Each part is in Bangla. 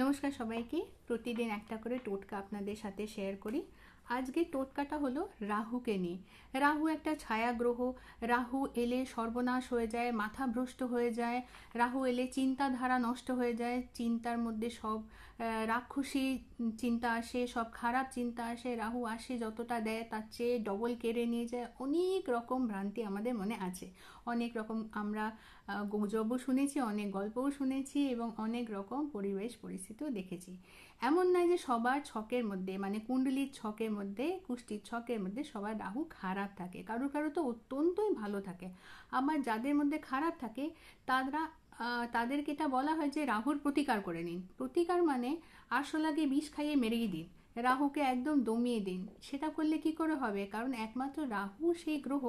নমস্কার সবাইকে। প্রতিদিন একটা করে টোটকা আপনাদের সাথে শেয়ার করি। আজকে টোটকাটা হলো রাহুকে নিয়ে। রাহু একটা ছায়া গ্রহ। রাহু এলে সর্বনাশ হয়ে যায়, মাথা ভ্রষ্ট হয়ে যায়। রাহু এলে চিন্তাধারা নষ্ট হয়ে যায়, চিন্তার মধ্যে সব রাক্ষসী চিন্তা আসে, সব খারাপ চিন্তা আসে। রাহু আসে যতটা দেয় তার চেয়ে ডবল কেড়ে নিয়ে যায়। অনেক রকম ভ্রান্তি আমাদের মনে আছে, অনেক রকম আমরা গুজবও শুনেছি, অনেক গল্পও শুনেছি এবং অনেক রকম পরিবেশ পরিস্থিতিও দেখেছি। এমন নয় যে সবার ছকের মধ্যে, মানে কুণ্ডলির ছকের মধ্যে, কুষ্টির ছকের মধ্যে সবার রাহু খারাপ থাকে। কারো কারো তো অত্যন্তই ভালো থাকে। আবার যাদের মধ্যে খারাপ থাকে তারা তাদেরকে এটা বলা হয় যে রাহুর প্রতিকার করে নিন। প্রতিকার মানে আরশোলাকে বিষ খাইয়ে মেরেই দিন, রাহুকে একদম দমিয়ে দিন। সেটা করলে কি করে হবে? কারণ একমাত্র রাহু সেই গ্রহ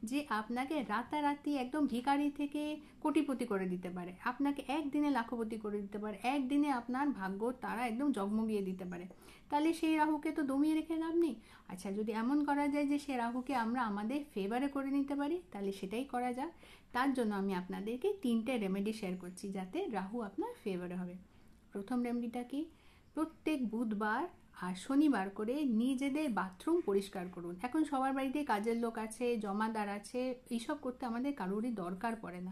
যে আপনাকে রাতারাতি একদম ভিখারি থেকে কোটিপতি করে দিতে পারে, আপনাকে একদিনে লাখপতি করে দিতে পারে, একদিনে আপনার ভাগ্য তারা একদম জগমগিয়ে দিতে পারে। তাহলে সেই রাহুকে তো দমিয়ে রেখে লাভ নেই। আচ্ছা, যদি এমন করা যায় যে সেই রাহুকে আমরা আমাদের ফেভারে করে নিতে পারি, তাহলে সেটাই করা যাক। তার জন্য আমি আপনাদেরকে 3টে রেমেডি শেয়ার করছি যাতে রাহু আপনার ফেভারে হবে। প্রথম রেমেডিটা কি? প্রত্যেক বুধবার আর শনিবার করে নিজেদের বাথরুম পরিষ্কার করুন। এখন সবার বাড়িতে কাজের লোক আছে, জমাদার আছে, এইসব করতে আমাদের কারোরই দরকার পড়ে না।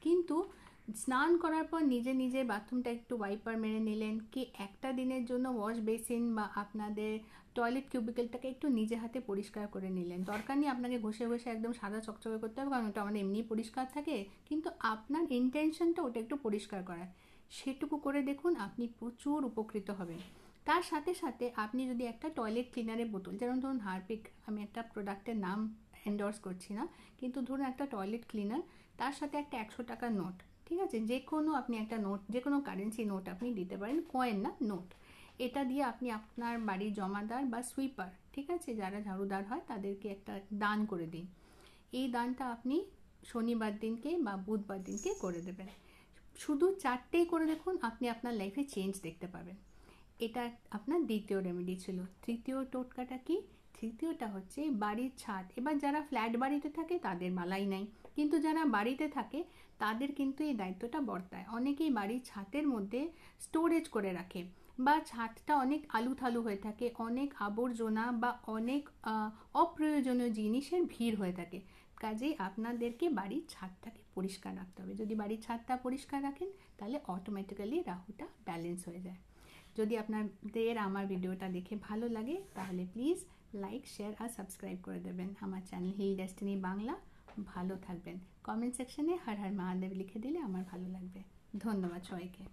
কিন্তু স্নান করার পর নিজে নিজে বাথরুমটা একটু ওয়াইপার মেরে নিলেন, কি একটা দিনের জন্য ওয়াশ বেসিন বা আপনাদের টয়লেট কিউবিকেলটাকে একটু নিজে হাতে পরিষ্কার করে নিলেন। দরকার নেই আপনাকে ঘষে ঘষে একদম সাদা চকচকে করতে হবে, কারণ ওটা আমাদের এমনি পরিষ্কার থাকে। কিন্তু আপনার ইন্টেনশনটা ওটা একটু পরিষ্কার করার, সেটুকু করে দেখুন, আপনি প্রচুর উপকৃত হবেন। তার সাথে সাথে আপনি যদি একটা টয়লেট ক্লিনারের বোতল, যেমন ধরুন হারপিক, আমি একটা প্রোডাক্টের নাম এন্ডোর্স করছি না, কিন্তু ধরুন একটা টয়লেট ক্লিনার, তার সাথে একটা 100 টাকার নোট, ঠিক আছে, যে কোনো আপনি একটা নোট, যে কোনো কারেন্সি নোট আপনি দিতে পারেন, কয়েন না, নোট। এটা দিয়ে আপনি আপনার বাড়ির জমাদার বা সুইপার, ঠিক আছে, যারা ঝাড়ুদার হয় তাদেরকে একটা দান করে দিন। এই দানটা আপনি শনিবার দিনকে বা বুধবার দিনকে করে দেবেন। শুধু 4টেই করে দেখুন, আপনি আপনার লাইফে চেঞ্জ দেখতে পাবেন। এটা আপনার দ্বিতীয় রেমেডি ছিল। তৃতীয় টোটকাটা কি? তৃতীয়টা হচ্ছে বাড়ির ছাদ। এবার যারা ফ্ল্যাট বাড়িতে থাকে তাদের বালাই নাই, কিন্তু যারা বাড়িতে থাকে তাদের কিন্তু এই দায়িত্বটা বর্তায়। অনেকেই বাড়ির ছাদের মধ্যে স্টোরেজ করে রাখে, বা ছাদটা অনেক আলুথালু হয়ে থাকে, অনেক আবর্জনা বা অনেক অপ্রয়োজনীয় জিনিসের ভিড় হয়ে থাকে। কাজেই আপনাদেরকে বাড়ির ছাদটাকে পরিষ্কার রাখতে হবে। যদি বাড়ির ছাদটা পরিষ্কার রাখেন তাহলে অটোমেটিক্যালি রাহুটা ব্যালেন্স হয়ে যায়। যদি আপনাদের আমার ভিডিওটা দেখে ভালো লাগে তাহলে প্লিজ লাইক, শেয়ার আর সাবস্ক্রাইব করে দেবেন আমার চ্যানেল হিল ডেস্টিনি বাংলা। ভালো থাকবেন। কমেন্ট সেকশনে হর হর মহাদেব লিখে দিলে আমার ভালো লাগবে। ধন্যবাদ সবাইকে।